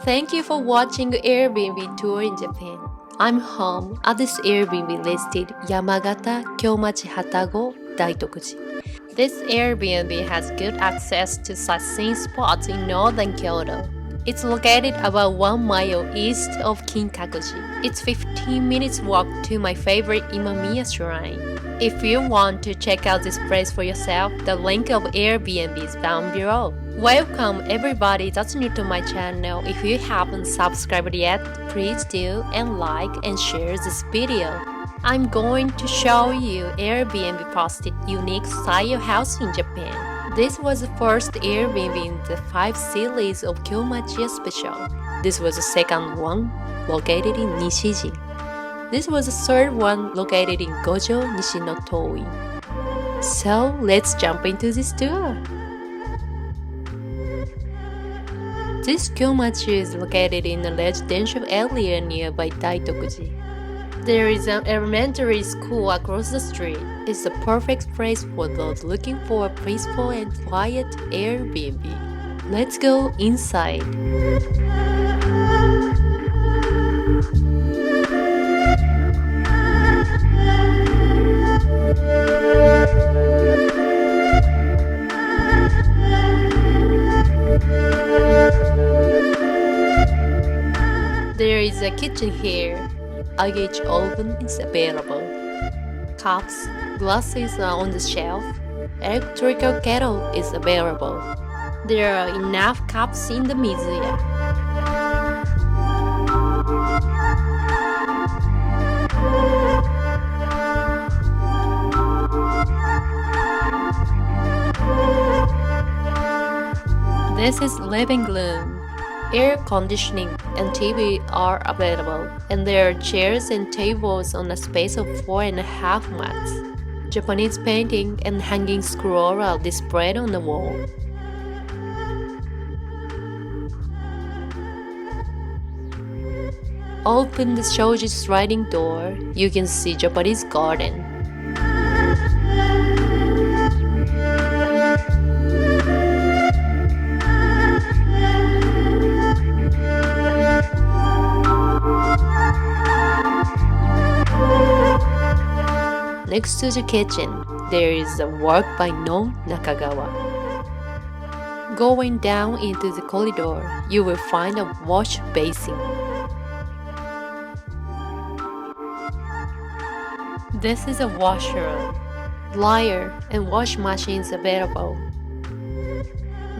Thank you for watching Airbnb tour in Japan. I'm home at this Airbnb listed Yamagata Kyomachi Hatago Daitoku-ji. This Airbnb has good access to sightseeing spots in northern Kyoto. It's located about 1 mile east of Kinkakuji. It's 15 minutes walk to my favorite Imamiya shrine. If you want to check out this place for yourself, the link of Airbnb is down below. Welcome everybody that's new to my channel. If you haven't subscribed yet, please do and like and share this video. I'm going to show you Airbnb posted unique style house in Japan. This was the first Airbnb in the 5 series of Kyomachiya special. This was the second one, located in Nishigin. This was the third one, located in Gojo-Nishinotouin. So let's jump into this tour. This Kyomachi is located in a residential area nearby Daitoku-ji. There is an elementary school across the street. It's the perfect place for those looking for a peaceful and quiet Airbnb. Let's go inside. There is a kitchen here. IH oven is available. Cups, glasses are on the shelf. Electrical kettle is available. There are enough cups in the mizuya. This is living room. Air conditioning and TV are available, and there are chairs and tables on a space of 4.5 mats. Japanese painting and hanging scroll are displayed on the wall. Open the shoji sliding door, you can see Japanese garden. Next to the kitchen, there is a work by No Nakagawa. Going down into the corridor, you will find a wash basin. This is a washer, dryer, and wash machines available.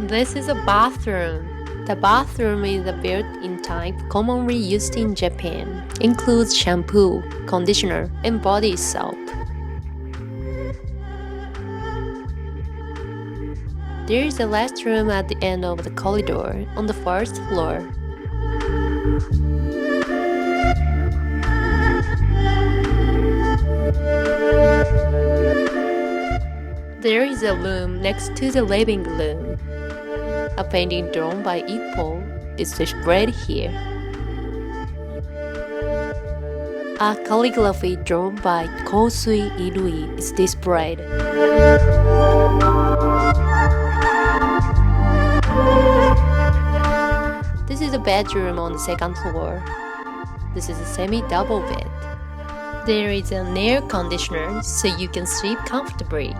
This is a bathroom. The bathroom is a built-in type commonly used in Japan. Includes shampoo, conditioner, and body soap. There is a restroom at the end of the corridor on the first floor. There is a room next to the living room. A painting drawn by Ippo is displayed here. A calligraphy drawn by Kousui Irui is displayed. This is a bedroom on the second floor. This is a semi-double bed. There is an air conditioner so you can sleep comfortably.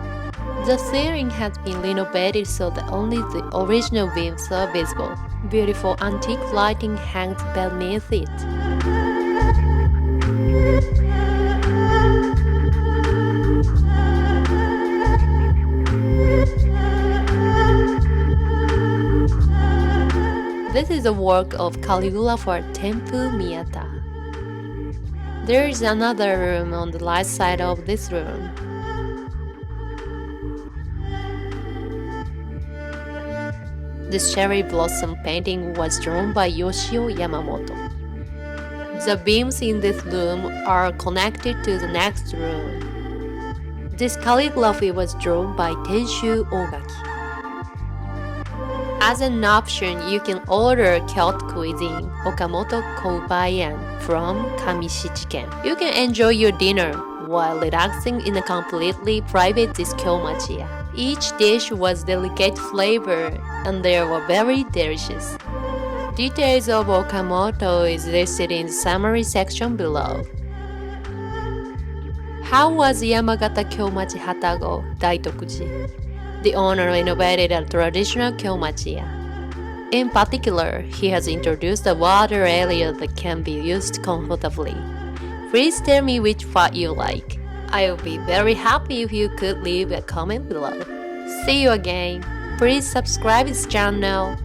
The ceiling has been renovated so that only the original beams are visible. Beautiful antique lighting hangs beneath it. This is a work of calligrapher Tenpu Miyata. There is another room on the right side of this room. This cherry blossom painting was drawn by Yoshio Yamamoto. The beams in this room are connected to the next room. This calligraphy was drawn by Teishu Ogaki. As an option, you can order Kyoto cuisine, Okamoto Koubaian from Kamishichiken. You can enjoy your dinner while relaxing in a completely private Kyomachiya. Each dish was delicate flavor and they were very delicious. Details of Okamoto is listed in the summary section below. How was Yamagata Kyomachi Hatago Daitoku-ji, the owner, innovated a traditional Kyomachiya? In particular, he has introduced a water area that can be used comfortably. Please tell me which part you like. I would be very happy if you could leave a comment below. See you again. Please subscribe this channel.